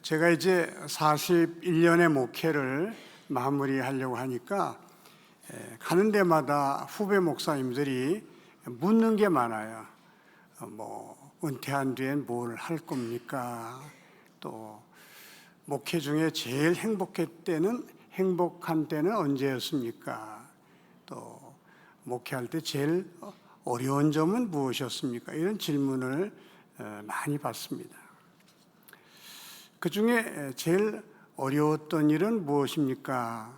제가 이제 41년의 목회를 마무리하려고 하니까 가는 데마다 후배 목사님들이 묻는 게 많아요. 은퇴한 뒤엔 뭘 할 겁니까? 또 목회 중에 제일 행복한 때는 언제였습니까? 또 목회할 때 제일 어려운 점은 무엇이었습니까? 이런 질문을 많이 받습니다. 그 중에 제일 어려웠던 일은 무엇입니까?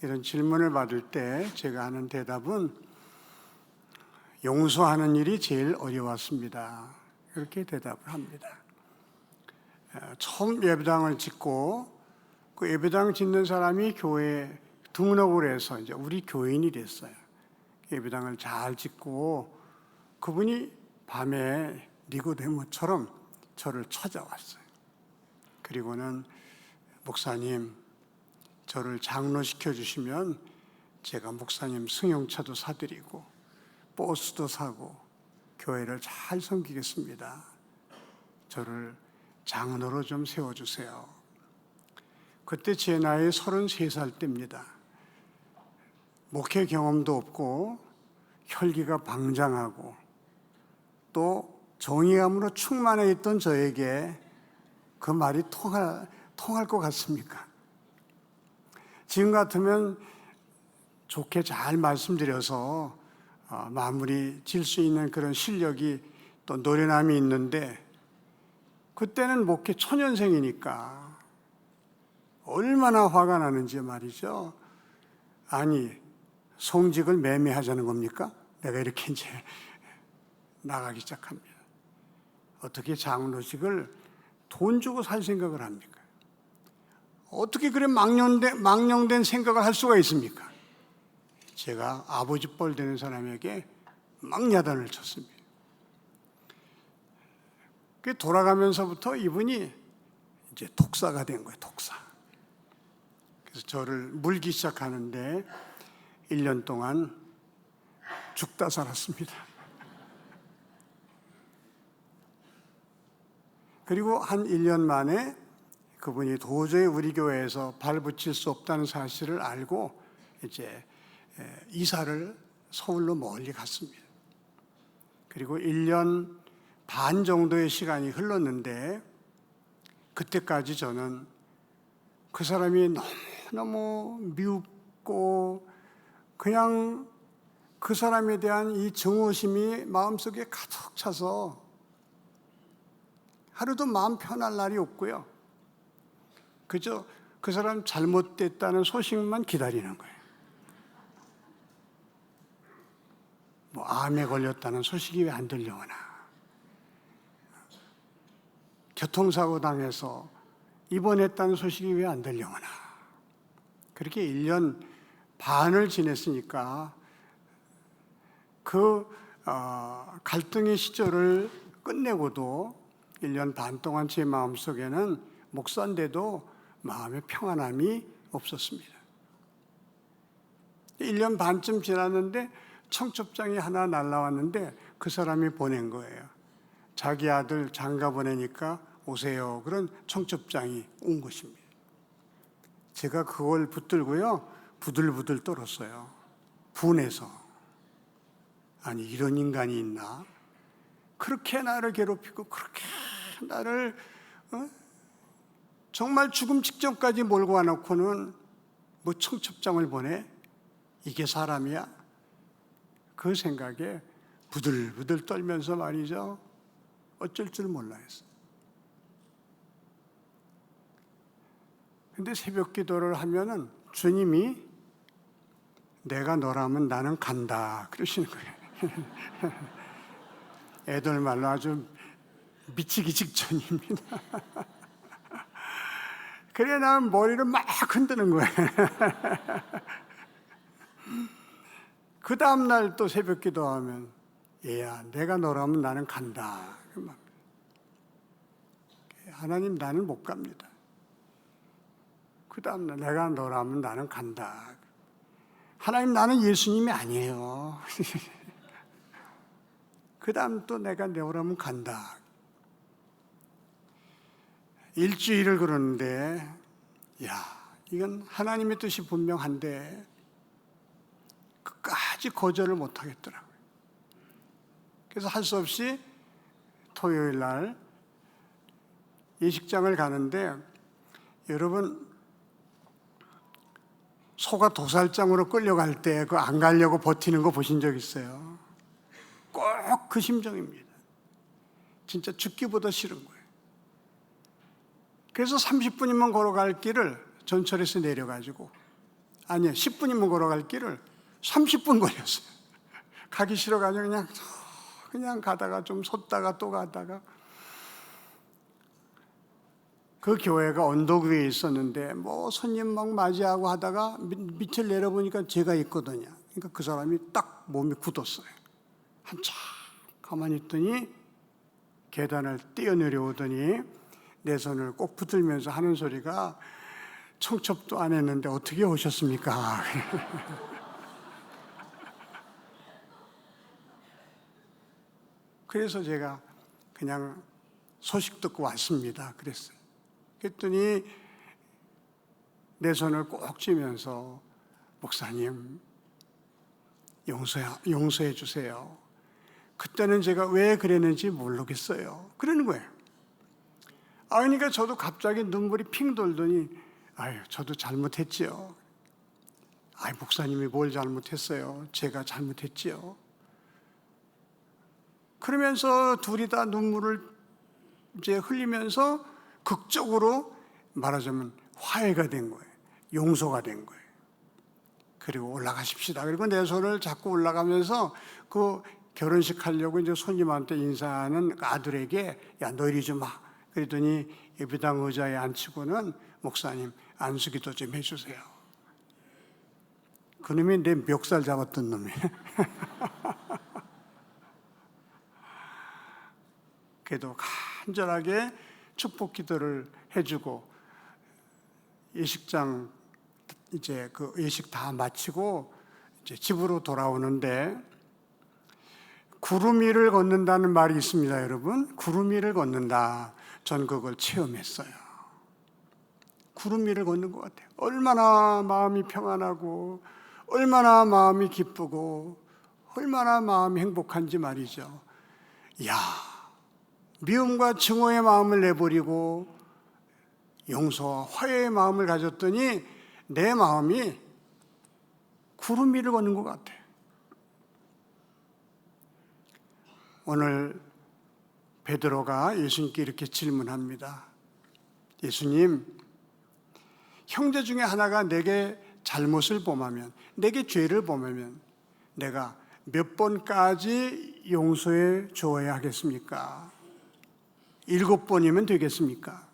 이런 질문을 받을 때 제가 하는 대답은 용서하는 일이 제일 어려웠습니다. 이렇게 대답을 합니다. 처음 예배당을 짓고 그 예배당 짓는 사람이 교회에 등록을 해서 이제 우리 교인이 됐어요. 예배당을 잘 짓고 그분이 밤에 니고데모처럼 저를 찾아왔어요. 그리고는 목사님, 저를 장로시켜 주시면 제가 목사님 승용차도 사드리고 버스도 사고 교회를 잘 섬기겠습니다. 저를 장로로 좀 세워주세요. 그때 제 나이 33살 때입니다. 목회 경험도 없고 혈기가 방장하고 또 정의감으로 충만해 있던 저에게 그 말이 통할 것 같습니까? 지금 같으면 좋게 잘 말씀드려서 마무리 질 수 있는 그런 실력이 또 노련함이 있는데 그때는 목회 초년생이니까 얼마나 화가 나는지 말이죠. 아니, 송직을 매매하자는 겁니까? 내가 이렇게 이제 나가기 시작합니다. 어떻게 장로직을 돈 주고 살 생각을 합니까? 어떻게 그래 망령된 생각을 할 수가 있습니까? 제가 아버지 뻘 되는 사람에게 막 야단을 쳤습니다. 돌아가면서부터 이분이 이제 독사가 된 거예요, 독사. 그래서 저를 물기 시작하는데 1년 동안 죽다 살았습니다. 그리고 한 1년 만에 그분이 도저히 우리 교회에서 발붙일 수 없다는 사실을 알고 이제 이사를 서울로 멀리 갔습니다. 그리고 1년 반 정도의 시간이 흘렀는데 그때까지 저는 그 사람이 너무너무 미웠고 그냥 그 사람에 대한 이 증오심이 마음속에 가득 차서 하루도 마음 편할 날이 없고요. 그저 그 사람 잘못됐다는 소식만 기다리는 거예요. 암에 걸렸다는 소식이 왜 안 들려오나? 교통사고 당해서 입원했다는 소식이 왜 안 들려오나? 그렇게 1년 반을 지냈으니까 그 갈등의 시절을 끝내고도 1년 반 동안 제 마음속에는 목사인데도 마음의 평안함이 없었습니다. 1년 반쯤 지났는데 청첩장이 하나 날라왔는데 그 사람이 보낸 거예요. 자기 아들 장가 보내니까 오세요. 그런 청첩장이 온 것입니다. 제가 그걸 붙들고요. 부들부들 떨었어요. 분해서. 아니 이런 인간이 있나? 그렇게 나를 괴롭히고 그렇게 나를 정말 죽음 직전까지 몰고 와놓고는 뭐 청첩장을 보내? 이게 사람이야? 그 생각에 부들부들 떨면서 말이죠. 어쩔 줄 몰라 했어요. 근데 새벽 기도를 하면은 주님이 내가 너라면 나는 간다 그러시는 거예요. 애들 말로 아주 미치기 직전입니다. 그래 나는 머리를 막 흔드는 거예요. 그 다음날 또 새벽 기도하면 얘야 내가 너라면 나는 간다. 하나님 나는 못 갑니다. 그 다음날 내가 너라면 나는 간다. 하나님 나는 예수님이 아니에요. 그 다음 또 내가 너라면 간다. 일주일을 그러는데, 야, 이건 하나님의 뜻이 분명한데 끝까지 거절을 못 하겠더라고요. 그래서 할 수 없이 토요일 날 예식장을 가는데, 여러분, 소가 도살장으로 끌려갈 때 그 안 가려고 버티는 거 보신 적 있어요? 꼭 그 심정입니다. 진짜 죽기보다 싫은 거예요. 그래서 30분이면 걸어갈 길을 전철에서 내려가지고, 아니요, 10분이면 걸어갈 길을 30분 걸렸어요. 가기 싫어가지고 그냥 가다가 좀 섰다가 또 가다가, 그 교회가 언덕 위에 있었는데 뭐 손님 막 맞이하고 하다가 밑을 내려보니까 제가 있거든요. 그러니까 그 사람이 딱 몸이 굳었어요. 한참 가만히 있더니 계단을 뛰어내려오더니 내 손을 꼭 붙들면서 하는 소리가, 청첩도 안 했는데 어떻게 오셨습니까? 그래서 제가 그냥 소식 듣고 왔습니다. 그랬어요. 그랬더니 내 손을 꼭 쥐면서, 목사님, 용서해 주세요. 그때는 제가 왜 그랬는지 모르겠어요. 그러는 거예요. 그러니까 저도 갑자기 눈물이 핑 돌더니, 아유, 저도 잘못했지요. 목사님이 뭘 잘못했어요? 제가 잘못했지요. 그러면서 둘이 다 눈물을 이제 흘리면서 극적으로 말하자면 화해가 된 거예요. 용서가 된 거예요. 그리고 올라가십시다. 그리고 내 손을 잡고 올라가면서 그 결혼식 하려고 이제 손님한테 인사하는 아들에게, 야, 너 이리 좀 와. 그랬더니 예배당 의자에 앉히고는, 목사님, 안수기도 좀 해주세요. 그놈이 내 멱살 잡았던 놈이에요. 그래도 간절하게 축복 기도를 해주고, 예식장 이제 그 예식 다 마치고 이제 집으로 돌아오는데, 구름 위를 걷는다는 말이 있습니다, 여러분. 구름 위를 걷는다. 전 그걸 체험했어요. 구름 위를 걷는 것 같아요. 얼마나 마음이 평안하고, 얼마나 마음이 기쁘고, 얼마나 마음이 행복한지 말이죠. 야, 미움과 증오의 마음을 내버리고 용서와 화해의 마음을 가졌더니 내 마음이 구름 위를 걷는 것 같아요. 오늘 베드로가 예수님께 이렇게 질문합니다. 예수님, 형제 중에 하나가 내게 잘못을 범하면, 내게 죄를 범하면 내가 몇 번까지 용서해 주어야 하겠습니까? 7번이면 되겠습니까?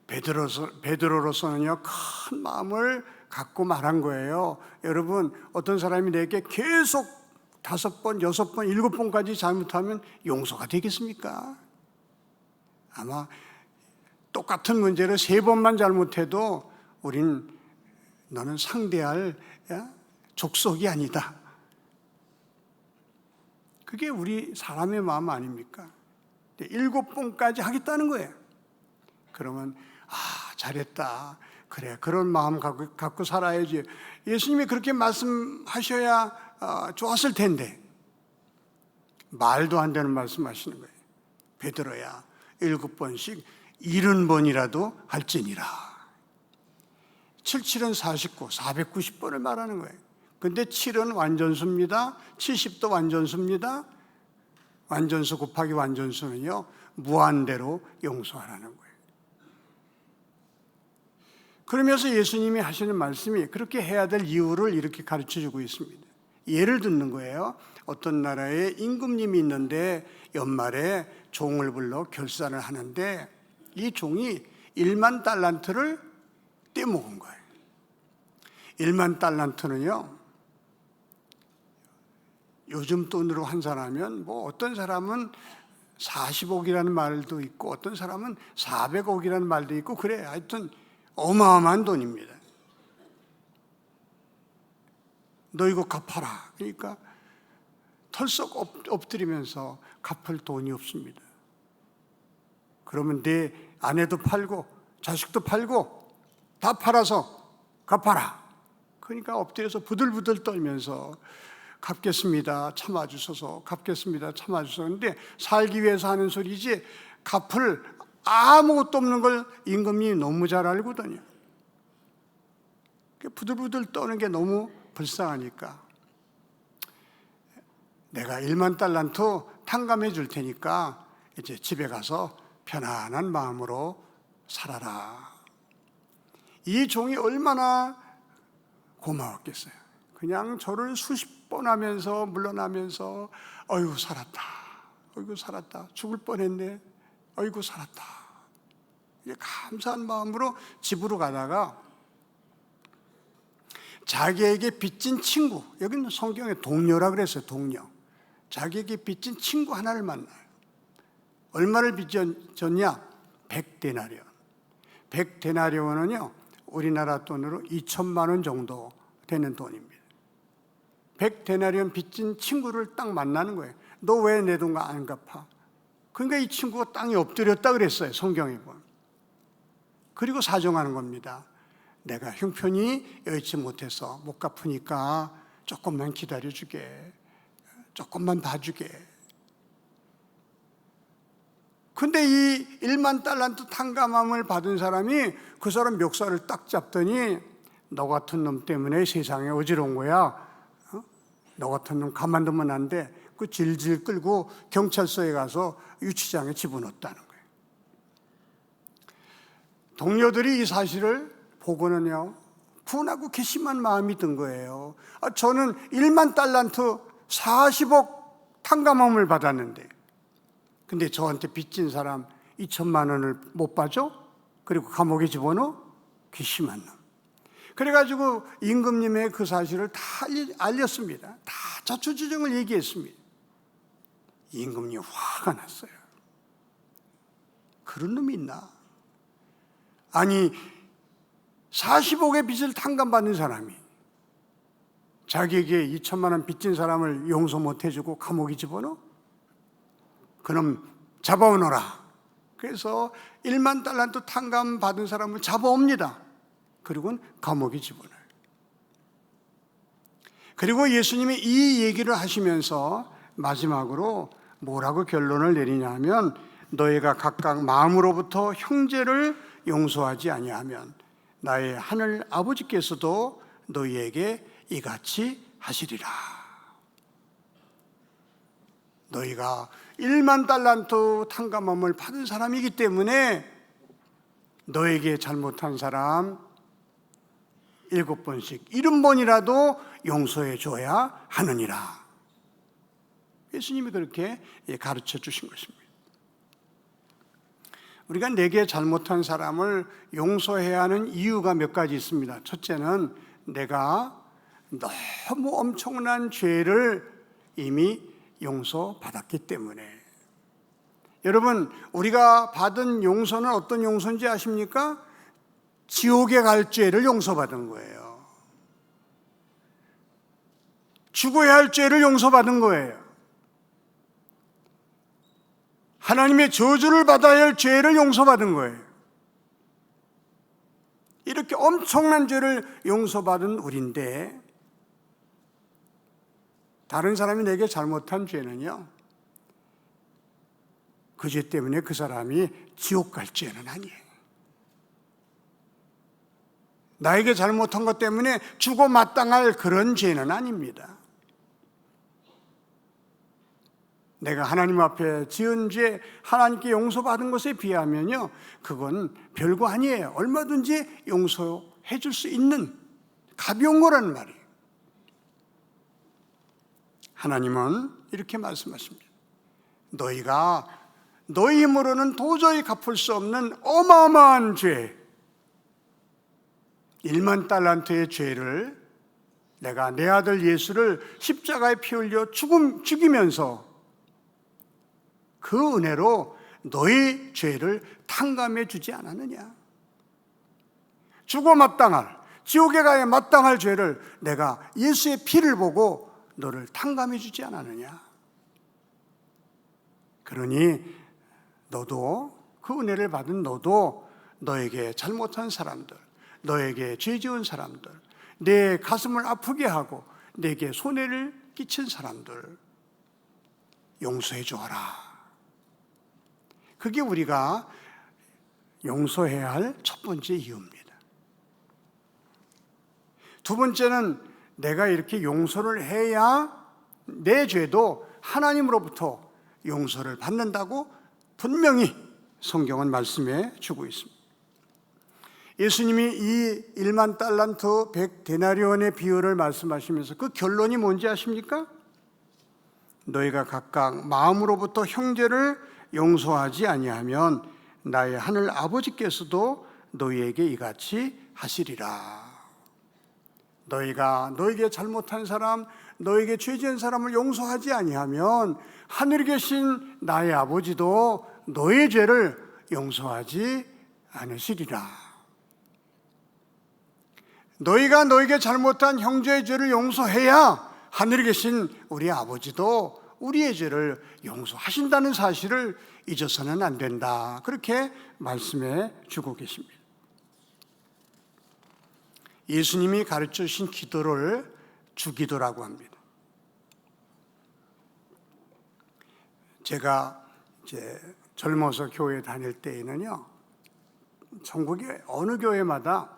베드로로서는요, 큰 마음을 갖고 말한 거예요. 여러분, 어떤 사람이 내게 계속 5번, 6번, 7번까지 잘못하면 용서가 되겠습니까? 아마 똑같은 문제를 3번만 잘못해도 우린 너는 상대할 족속이 아니다. 그게 우리 사람의 마음 아닙니까? 7번까지 하겠다는 거예요. 그러면 잘했다. 그래, 그런 마음 갖고 살아야지. 예수님이 그렇게 말씀하셔야 좋았을 텐데 말도 안 되는 말씀하시는 거예요. 베드로야, 7번씩 70번이라도 할지니라. 77은 49, 490번을 말하는 거예요. 근데 7은 완전수입니다. 70도 완전수입니다. 완전수 곱하기 완전수는요, 무한대로 용서하라는 거예요. 그러면서 예수님이 하시는 말씀이 그렇게 해야 될 이유를 이렇게 가르쳐주고 있습니다. 예를 듣는 거예요. 어떤 나라에 임금님이 있는데 연말에 종을 불러 결산을 하는데 이 종이 1만 달란트를 떼먹은 거예요. 1만 달란트는요, 요즘 돈으로 환산하면 뭐 어떤 사람은 40억이라는 말도 있고 어떤 사람은 400억이라는 말도 있고 그래. 하여튼 어마어마한 돈입니다. 너 이거 갚아라. 그러니까 털썩 엎드리면서 갚을 돈이 없습니다. 그러면 네 아내도 팔고 자식도 팔고 다 팔아서 갚아라. 그러니까 엎드려서 부들부들 떨면서 갚겠습니다. 참아주셔서 갚겠습니다. 참아주셔서. 그런데 살기 위해서 하는 소리지 갚을 아무것도 없는 걸 임금님이 너무 잘 알거든요. 부들부들 떠는 게 너무 불쌍하니까 내가 1만 달란트 탕감해 줄 테니까 이제 집에 가서 편안한 마음으로 살아라. 이 종이 얼마나 고마웠겠어요. 그냥 저를 수십 번 하면서 물러나면서 어이구 살았다. 어이구 살았다. 죽을 뻔했네. 어이구 살았다. 이제 감사한 마음으로 집으로 가다가 자기에게 빚진 친구, 여기는 성경에 동료라 그랬어요. 동료. 자기에게 빚진 친구 하나를 만나요. 얼마를 빚졌냐? 100데나리온. 100데나리온은요 우리나라 돈으로 2천만 원 정도 되는 돈입니다. 100데나리온 빚진 친구를 딱 만나는 거예요. 너 왜 내 돈 안 갚아? 그러니까 이 친구가 땅에 엎드렸다 그랬어요. 성경에 보면. 그리고 사정하는 겁니다. 내가 형편이 여의치 못해서 못 갚으니까 조금만 기다려주게. 조금만 봐주게. 근데 이 1만 달란트 탕감함을 받은 사람이 그 사람 멱살을 딱 잡더니 너 같은 놈 때문에 세상에 어지러운 거야. 너 같은 놈 가만두면 안 돼. 그 질질 끌고 경찰서에 가서 유치장에 집어넣었다는 거예요. 동료들이 이 사실을 보고는요 분하고 괘씸한 마음이 든 거예요. 저는 1만 달란트 40억 탕감함을 받았는데 근데 저한테 빚진 사람 2천만 원을 못 봐줘? 그리고 감옥에 집어넣어? 괘씸한 놈. 그래가지고 임금님의 그 사실을 다 알렸습니다. 다 자초지종을 얘기했습니다. 임금님이 화가 났어요. 그런 놈이 있나? 아니 40억의 빚을 탕감받는 사람이 자기에게 2천만 원 빚진 사람을 용서 못 해주고 감옥에 집어넣어? 그럼 잡아오너라. 그래서 1만 달란트 탕감 받은 사람을 잡아옵니다. 그리고는 감옥에 집어넣어요. 그리고 예수님이 이 얘기를 하시면서 마지막으로 뭐라고 결론을 내리냐면 너희가 각각 마음으로부터 형제를 용서하지 아니하면 나의 하늘 아버지께서도 너희에게 이같이 하시리라. 너희가 1만 달란트 탕감함을 받은 사람이기 때문에 너에게 잘못한 사람 7번씩 70번이라도 용서해 줘야 하느니라. 예수님이 그렇게 가르쳐 주신 것입니다. 우리가 내게 잘못한 사람을 용서해야 하는 이유가 몇 가지 있습니다. 첫째는 내가 너무 엄청난 죄를 이미 용서받았기 때문에. 여러분, 우리가 받은 용서는 어떤 용서인지 아십니까? 지옥에 갈 죄를 용서받은 거예요. 죽어야 할 죄를 용서받은 거예요. 하나님의 저주를 받아야 할 죄를 용서받은 거예요. 이렇게 엄청난 죄를 용서받은 우리인데 다른 사람이 내게 잘못한 죄는요, 그 죄 때문에 그 사람이 지옥 갈 죄는 아니에요. 나에게 잘못한 것 때문에 죽어 마땅할 그런 죄는 아닙니다. 내가 하나님 앞에 지은 죄, 하나님께 용서받은 것에 비하면요, 그건 별거 아니에요. 얼마든지 용서해 줄 수 있는 가벼운 거라는 말이에요. 하나님은 이렇게 말씀하십니다. 너희가 너희 힘으로는 도저히 갚을 수 없는 어마어마한 죄, 1만 달란트의 죄를 내가 내 아들 예수를 십자가에 피 흘려 죽이면서 그 은혜로 너희 죄를 탕감해 주지 않았느냐? 죽어 마땅할, 지옥에 가야 마땅할 죄를 내가 예수의 피를 보고 너를 탕감해 주지 않았느냐? 그러니 너도 그 은혜를 받은 너도 너에게 잘못한 사람들, 너에게 죄 지은 사람들, 내 가슴을 아프게 하고 내게 손해를 끼친 사람들 용서해 주어라. 그게 우리가 용서해야 할 첫 번째 이유입니다. 두 번째는 내가 이렇게 용서를 해야 내 죄도 하나님으로부터 용서를 받는다고 분명히 성경은 말씀해 주고 있습니다. 예수님이 이 1만 달란트 100데나리온의 비유를 말씀하시면서 그 결론이 뭔지 아십니까? 너희가 각각 마음으로부터 형제를 용서하지 아니하면 나의 하늘 아버지께서도 너희에게 이같이 하시리라. 너희가 너에게 잘못한 사람, 너에게 죄 지은 사람을 용서하지 아니하면 하늘에 계신 나의 아버지도 너의 죄를 용서하지 않으시리라. 너희가 너에게 잘못한 형제의 죄를 용서해야 하늘에 계신 우리 아버지도 우리의 죄를 용서하신다는 사실을 잊어서는 안 된다. 그렇게 말씀해 주고 계십니다. 예수님이 가르쳐 주신 기도를 주기도라고 합니다. 제가 이제 젊어서 교회 다닐 때에는요, 전국의 어느 교회마다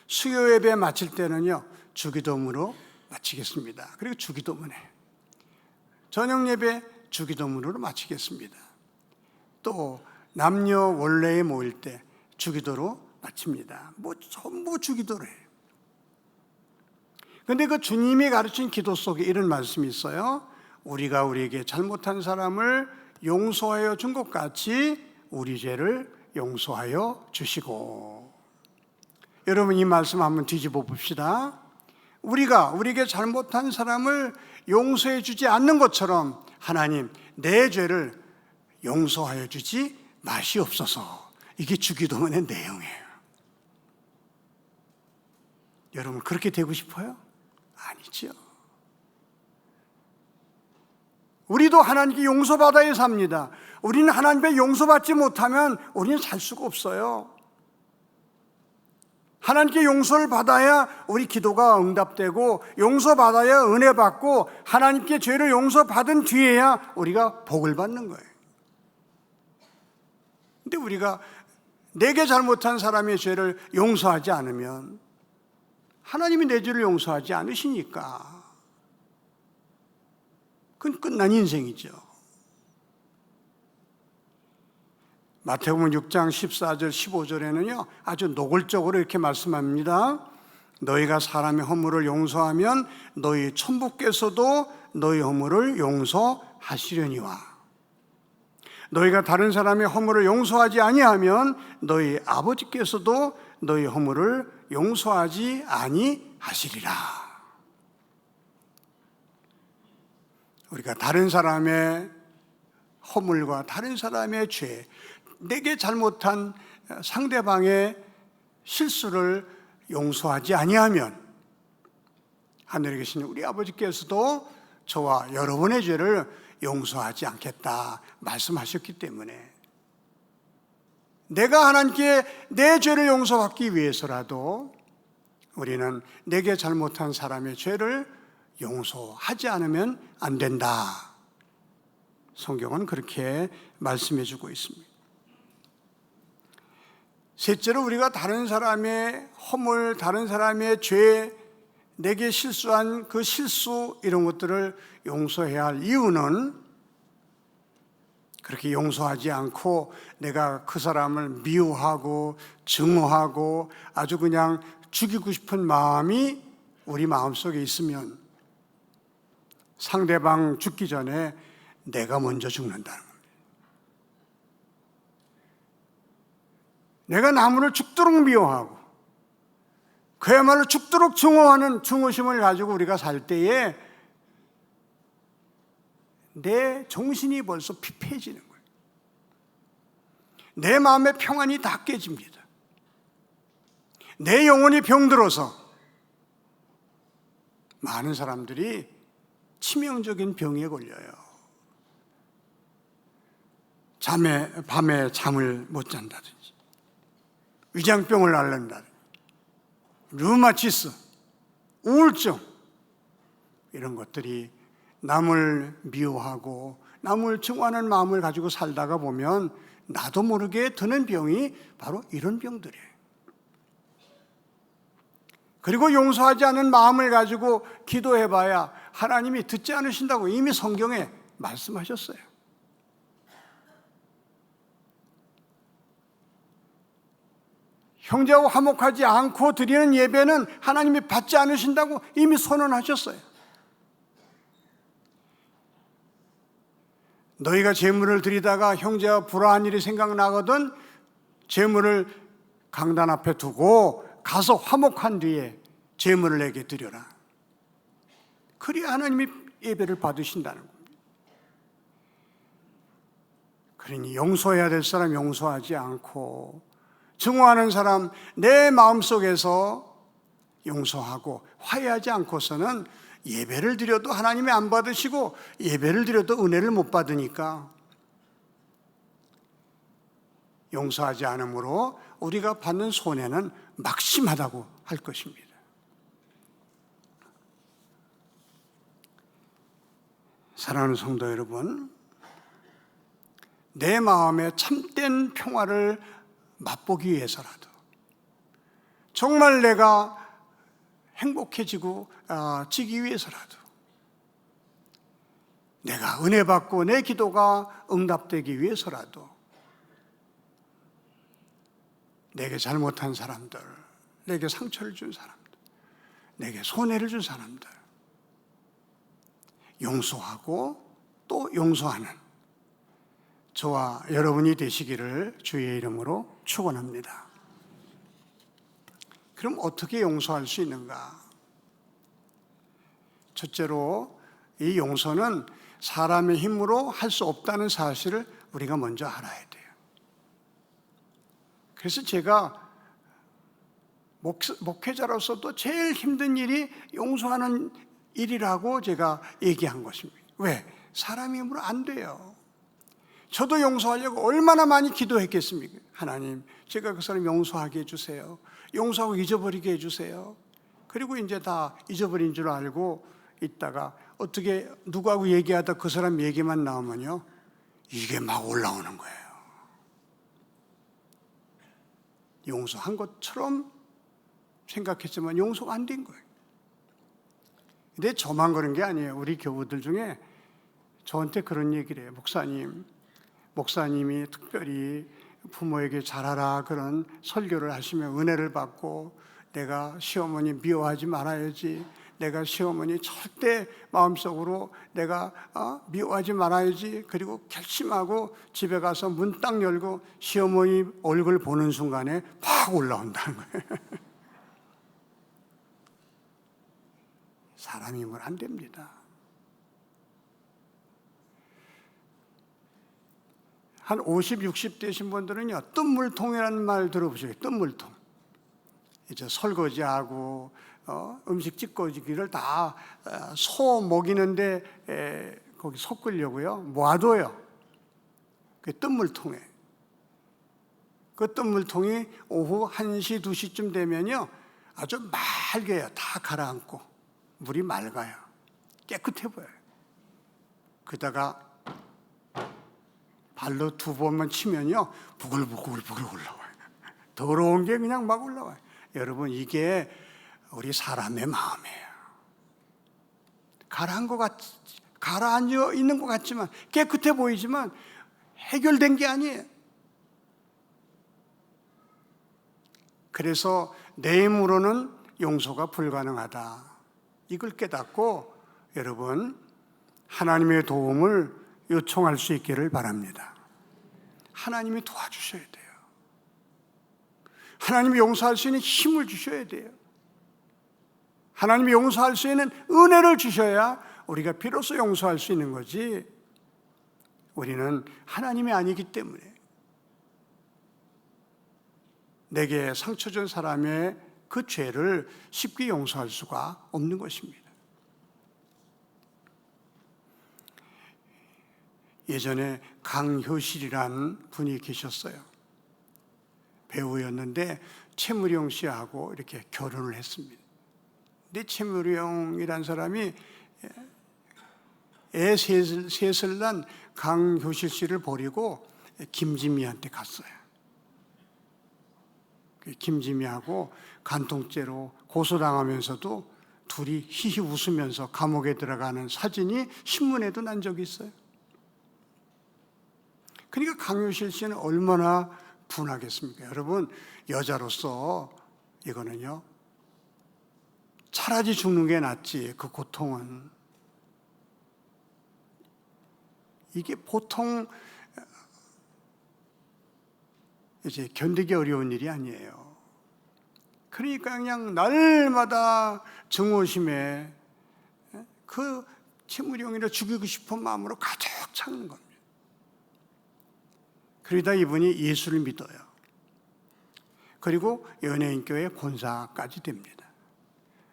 수요 예배 마칠 때는요, 주기도문으로 마치겠습니다. 그리고 주기도문에 저녁 예배 주기도문으로 마치겠습니다. 또 남녀 원래에 모일 때 주기도로 마칩니다. 전부 주기도를 해요. 그런데 그 주님이 가르친 기도 속에 이런 말씀이 있어요. 우리가 우리에게 잘못한 사람을 용서하여 준 것 같이 우리 죄를 용서하여 주시고. 여러분, 이 말씀 한번 뒤집어 봅시다. 우리가 우리에게 잘못한 사람을 용서해 주지 않는 것처럼 하나님, 내 죄를 용서하여 주지 마시옵소서. 이게 주기도문의 내용이에요. 여러분, 그렇게 되고 싶어요? 아니죠. 우리도 하나님께 용서받아야 삽니다. 우리는 하나님께 용서받지 못하면 우리는 살 수가 없어요. 하나님께 용서를 받아야 우리 기도가 응답되고, 용서받아야 은혜 받고, 하나님께 죄를 용서받은 뒤에야 우리가 복을 받는 거예요. 근데 우리가 내게 잘못한 사람의 죄를 용서하지 않으면 하나님이 내 죄를 용서하지 않으시니까 그건 끝난 인생이죠. 마태복음 6장 14절 15절에는요 아주 노골적으로 이렇게 말씀합니다. 너희가 사람의 허물을 용서하면 너희 천부께서도 너희 허물을 용서하시려니와 너희가 다른 사람의 허물을 용서하지 아니하면 너희 아버지께서도 너희 허물을 용서하지 아니하시리라. 우리가 다른 사람의 허물과 다른 사람의 죄, 내게 잘못한 상대방의 실수를 용서하지 아니하면 하늘에 계신 우리 아버지께서도 저와 여러분의 죄를 용서하지 않겠다 말씀하셨기 때문에 내가 하나님께 내 죄를 용서받기 위해서라도 우리는 내게 잘못한 사람의 죄를 용서하지 않으면 안 된다. 성경은 그렇게 말씀해 주고 있습니다. 셋째로 우리가 다른 사람의 허물, 다른 사람의 죄, 내게 실수한 그 실수 이런 것들을 용서해야 할 이유는 그렇게 용서하지 않고 내가 그 사람을 미워하고 증오하고 아주 그냥 죽이고 싶은 마음이 우리 마음속에 있으면 상대방 죽기 전에 내가 먼저 죽는다는 겁니다. 내가 남을 죽도록 미워하고 그야말로 죽도록 증오하는 증오심을 가지고 우리가 살 때에 내 정신이 벌써 피폐해지는 거예요. 내 마음의 평안이 다 깨집니다. 내 영혼이 병들어서 많은 사람들이 치명적인 병에 걸려요. 밤에 잠을 못 잔다든지, 위장병을 앓는다든지, 류마티스, 우울증, 이런 것들이 남을 미워하고 남을 증오하는 마음을 가지고 살다가 보면 나도 모르게 드는 병이 바로 이런 병들이에요. 그리고 용서하지 않은 마음을 가지고 기도해봐야 하나님이 듣지 않으신다고 이미 성경에 말씀하셨어요. 형제하고 화목하지 않고 드리는 예배는 하나님이 받지 않으신다고 이미 선언하셨어요. 너희가 제물을 드리다가 형제와 불화한 일이 생각나거든 제물을 강단 앞에 두고 가서 화목한 뒤에 제물을 내게 드려라. 그래야 하나님이 예배를 받으신다는 겁니다. 그러니 용서해야 될 사람 용서하지 않고, 증오하는 사람 내 마음속에서 용서하고 화해하지 않고서는 예배를 드려도 하나님이 안 받으시고 예배를 드려도 은혜를 못 받으니까, 용서하지 않으므로 우리가 받는 손해는 막심하다고 할 것입니다. 사랑하는 성도 여러분, 내 마음의 참된 평화를 맛보기 위해서라도, 정말 내가 행복해지기 위해서라도, 내가 은혜 받고 내 기도가 응답되기 위해서라도, 내게 잘못한 사람들, 내게 상처를 준 사람들, 내게 손해를 준 사람들 용서하고 또 용서하는 저와 여러분이 되시기를 주의 이름으로 축원합니다. 그럼 어떻게 용서할 수 있는가? 첫째로, 이 용서는 사람의 힘으로 할 수 없다는 사실을 우리가 먼저 알아야 돼요. 그래서 제가 목회자로서도 제일 힘든 일이 용서하는 일이라고 제가 얘기한 것입니다. 왜? 사람 힘으로 안 돼요. 저도 용서하려고 얼마나 많이 기도했겠습니까? 하나님, 제가 그 사람 용서하게 해주세요. 용서하고 잊어버리게 해주세요. 그리고 이제 다 잊어버린 줄 알고 있다가 어떻게 누구하고 얘기하다 그 사람 얘기만 나오면요, 이게 막 올라오는 거예요. 용서한 것처럼 생각했지만 용서가 안 된 거예요. 근데 저만 그런 게 아니에요. 우리 교우들 중에 저한테 그런 얘기를 해요. 목사님이 특별히 부모에게 잘하라 그런 설교를 하시면 은혜를 받고, 내가 시어머니 미워하지 말아야지, 내가 시어머니 절대 마음속으로 내가 미워하지 말아야지, 그리고 결심하고 집에 가서 문 딱 열고 시어머니 얼굴 보는 순간에 팍 올라온다는 거예요. 사람이면 안 됩니다. 한 50, 60 되신 분들은요, 뜬물통이라는 말 들어보세요. 뜬물통. 이제 설거지하고 음식 찌꺼기를 다 소 먹이는데 거기 섞으려고요, 모아둬요. 그 뜬물통에. 그 뜬물통이 오후 1시, 2시쯤 되면요, 아주 맑게요. 다 가라앉고 물이 맑아요. 깨끗해 보여요. 그러다가 발로 2번만 치면요, 부글부글 올라와요. 더러운 게 그냥 막 올라와요. 여러분, 이게 우리 사람의 마음이에요. 가라앉아 있는 것 같지만, 깨끗해 보이지만 해결된 게 아니에요. 그래서 내 힘으로는 용서가 불가능하다, 이걸 깨닫고 여러분, 하나님의 도움을 요청할 수 있기를 바랍니다. 하나님이 도와주셔야 돼요. 하나님이 용서할 수 있는 힘을 주셔야 돼요. 하나님이 용서할 수 있는 은혜를 주셔야 우리가 비로소 용서할 수 있는 거지, 우리는 하나님이 아니기 때문에 내게 상처 준 사람의 그 죄를 쉽게 용서할 수가 없는 것입니다. 예전에 강효실이란 분이 계셨어요. 배우였는데 최무룡 씨하고 이렇게 결혼을 했습니다. 근데 최무룡이란 사람이 애 셋을 낳은 강효실 씨를 버리고 김지미한테 갔어요. 김지미하고 간통죄로 고소당하면서도 둘이 히히 웃으면서 감옥에 들어가는 사진이 신문에도 난 적이 있어요. 그러니까 강효실 씨는 얼마나 분하겠습니까? 여러분, 여자로서 이거는요, 차라리 죽는 게 낫지. 그 고통은 이게 보통 이제 견디기 어려운 일이 아니에요. 그러니까 그냥 날마다 증오심에 그 최무룡이를 죽이고 싶은 마음으로 가득 차는 겁니다. 그러다 이분이 예수를 믿어요. 그리고 연예인교회 권사까지 됩니다.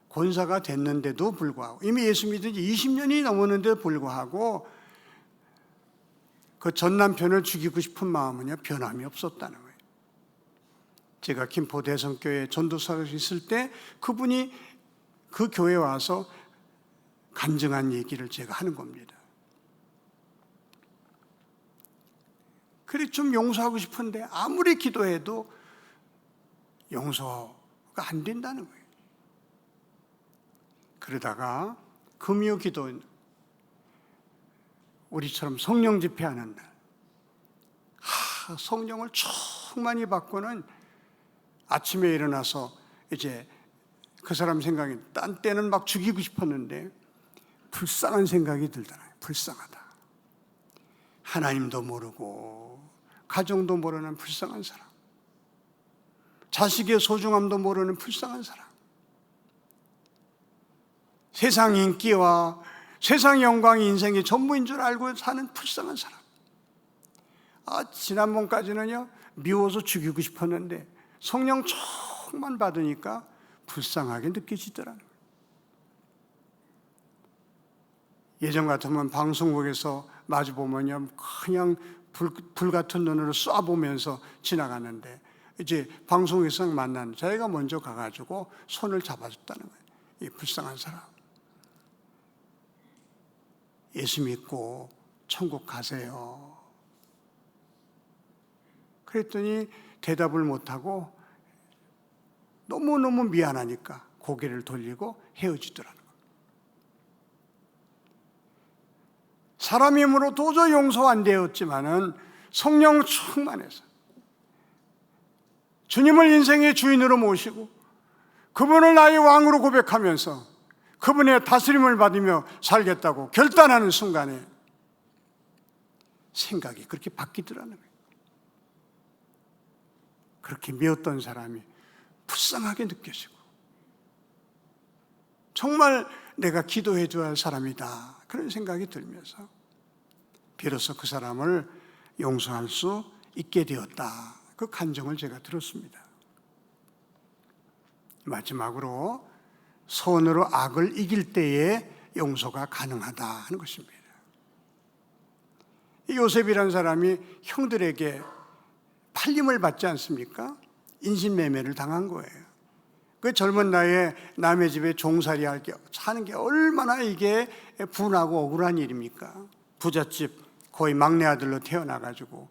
권사가 됐는데도 불구하고, 이미 예수 믿은 지 20년이 넘었는데도 불구하고 그 전 남편을 죽이고 싶은 마음은요, 변함이 없었다는 거예요. 제가 김포 대성교회 전도사로 있을 때 그분이 그 교회에 와서 간증한 얘기를 제가 하는 겁니다. 그래 좀 용서하고 싶은데 아무리 기도해도 용서가 안 된다는 거예요. 그러다가 금요 기도, 우리처럼 성령 집회하는 날, 성령을 충만히 받고는 아침에 일어나서 이제 그 사람 생각이, 딴 때는 막 죽이고 싶었는데 불쌍한 생각이 들더라고요. 불쌍하다. 하나님도 모르고 가정도 모르는 불쌍한 사람, 자식의 소중함도 모르는 불쌍한 사람, 세상 인기와 세상 영광이 인생의 전부인 줄 알고 사는 불쌍한 사람. 지난번까지는요, 미워서 죽이고 싶었는데 성령 충만 받으니까 불쌍하게 느껴지더라고요. 예전 같으면 방송국에서 마주보면요, 그냥 불 같은 눈으로 쏴보면서 지나가는데, 이제 방송에서 만난 자기가 먼저 가가지고 손을 잡아줬다는 거예요. 이 불쌍한 사람, 예수 믿고 천국 가세요. 그랬더니 대답을 못하고 너무너무 미안하니까 고개를 돌리고 헤어지더라는 거예요. 사람 힘으로 도저히 용서 안 되었지만은 성령 충만해서 주님을 인생의 주인으로 모시고 그분을 나의 왕으로 고백하면서 그분의 다스림을 받으며 살겠다고 결단하는 순간에 생각이 그렇게 바뀌더라는 거예요. 그렇게 미웠던 사람이 불쌍하게 느껴지고, 정말 내가 기도해 줘야 할 사람이다, 그런 생각이 들면서 비로소 그 사람을 용서할 수 있게 되었다, 그 감정을 제가 들었습니다. 마지막으로 선으로 악을 이길 때에 용서가 가능하다 하는 것입니다. 요셉이라는 사람이 형들에게 팔림을 받지 않습니까? 인신매매를 당한 거예요. 그 젊은 나이에 남의 집에 종살이 사는 게 얼마나 이게 분하고 억울한 일입니까? 부잣집 거의 막내 아들로 태어나가지고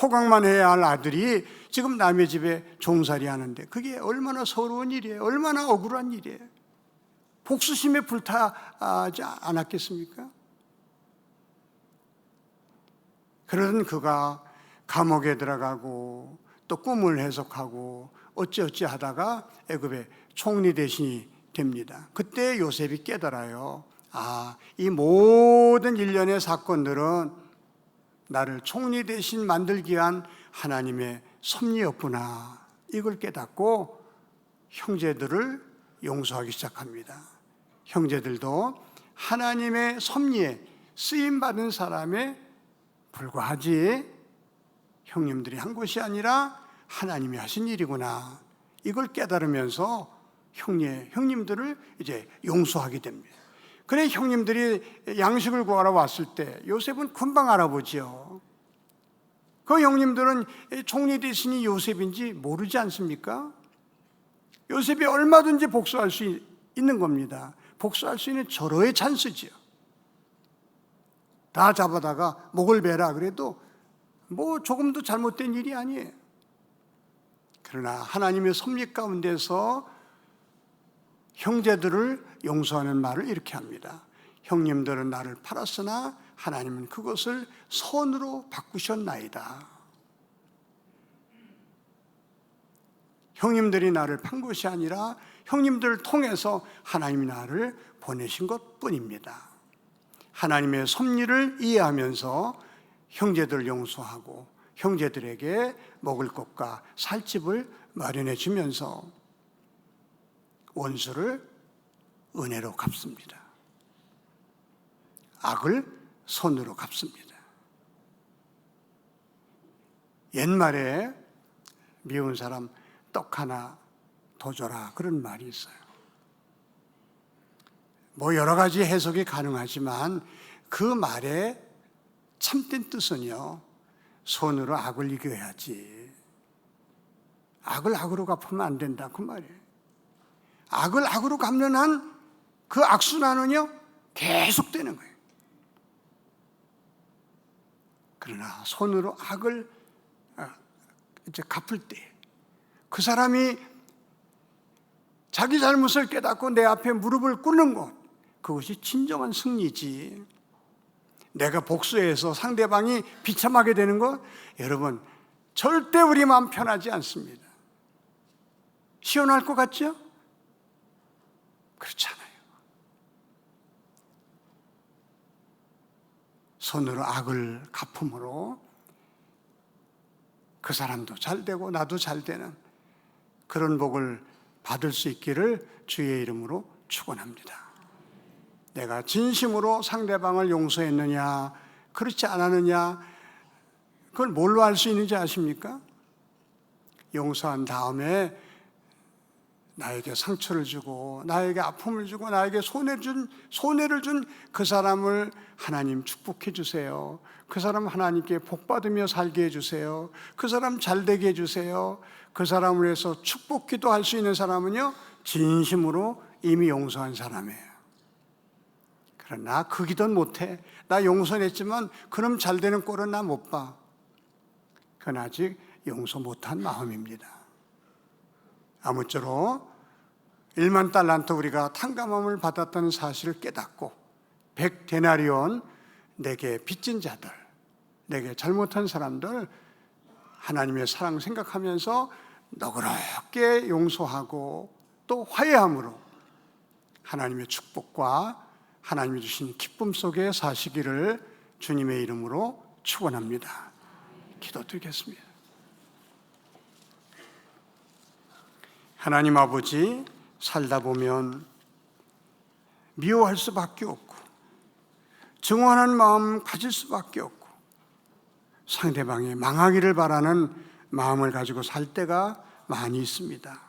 호강만 해야 할 아들이 지금 남의 집에 종살이 하는데 그게 얼마나 서러운 일이에요. 얼마나 억울한 일이에요. 복수심에 불타지 않았겠습니까? 그러던 그가 감옥에 들어가고 또 꿈을 해석하고 어찌어찌 하다가 애굽의 총리 대신이 됩니다. 그때 요셉이 깨달아요. 이 모든 일련의 사건들은 나를 총리 대신 만들기 위한 하나님의 섭리였구나. 이걸 깨닫고 형제들을 용서하기 시작합니다. 형제들도 하나님의 섭리에 쓰임받은 사람에 불과하지, 형님들이 한 것이 아니라 하나님이 하신 일이구나, 이걸 깨달으면서 형님들을 이제 용서하게 됩니다. 그래 형님들이 양식을 구하러 왔을 때 요셉은 금방 알아보죠. 그 형님들은 총리 대신이 요셉인지 모르지 않습니까? 요셉이 얼마든지 복수할 수 있는 겁니다. 복수할 수 있는 절호의 찬스지요. 다 잡아다가 목을 베라 그래도 뭐 조금도 잘못된 일이 아니에요. 그러나 하나님의 섭리 가운데서 형제들을 용서하는 말을 이렇게 합니다. 형님들은 나를 팔았으나 하나님은 그것을 선으로 바꾸셨나이다. 형님들이 나를 판 것이 아니라 형님들을 통해서 하나님이 나를 보내신 것뿐입니다. 하나님의 섭리를 이해하면서 형제들을 용서하고 형제들에게 먹을 것과 살 집을 마련해 주면서 원수를 은혜로 갚습니다. 악을 선으로 갚습니다. 옛말에 미운 사람 떡 하나 더 줘라 그런 말이 있어요. 뭐 여러 가지 해석이 가능하지만 그 말의 참된 뜻은요, 선으로 악을 이겨야지. 악을 악으로 갚으면 안 된다 그 말이에요. 악을 악으로 갚는 한 그 악순환은요 계속되는 거예요. 그러나 손으로 악을 이제 갚을 때 그 사람이 자기 잘못을 깨닫고 내 앞에 무릎을 꿇는 것, 그것이 진정한 승리지. 내가 복수해서 상대방이 비참하게 되는 것, 여러분 절대 우리 마음 편하지 않습니다. 시원할 것 같죠? 그렇지 않아요. 손으로 악을 갚음으로 그 사람도 잘 되고 나도 잘 되는 그런 복을 받을 수 있기를 주의 이름으로 축원합니다. 내가 진심으로 상대방을 용서했느냐 그렇지 않았느냐, 그걸 뭘로 알 수 있는지 아십니까? 용서한 다음에 나에게 상처를 주고 나에게 아픔을 주고 나에게 손해를 준 그 사람을 하나님 축복해 주세요. 그 사람 하나님께 복 받으며 살게 해 주세요. 그 사람 잘 되게 해 주세요. 그 사람을 위해서 축복 기도할 수 있는 사람은요 진심으로 이미 용서한 사람이에요. 그러나 그 기도는 못해. 나 용서했지만 그럼 잘 되는 꼴은 나 못 봐. 그건 아직 용서 못한 마음입니다. 아무쪼록 1만 달란트 우리가 탕감함을 받았다는 사실을 깨닫고 100데나리온 내게 빚진 자들, 내게 잘못한 사람들 하나님의 사랑 생각하면서 너그럽게 용서하고 또 화해함으로 하나님의 축복과 하나님이 주신 기쁨 속에 사시기를 주님의 이름으로 축원합니다. 기도드리겠습니다. 하나님 아버지, 살다 보면 미워할 수밖에 없고 증오하는 마음 가질 수밖에 없고 상대방이 망하기를 바라는 마음을 가지고 살 때가 많이 있습니다.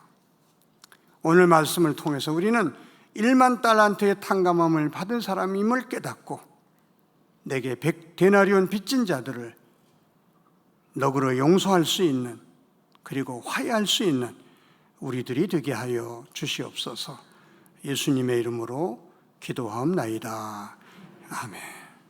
오늘 말씀을 통해서 우리는 1만 달란트의 탕감함을 받은 사람임을 깨닫고 내게 100데나리온 빚진 자들을 너그러 용서할 수 있는, 그리고 화해할 수 있는 우리들이 되게 하여 주시옵소서. 예수님의 이름으로 기도하옵나이다. 아멘.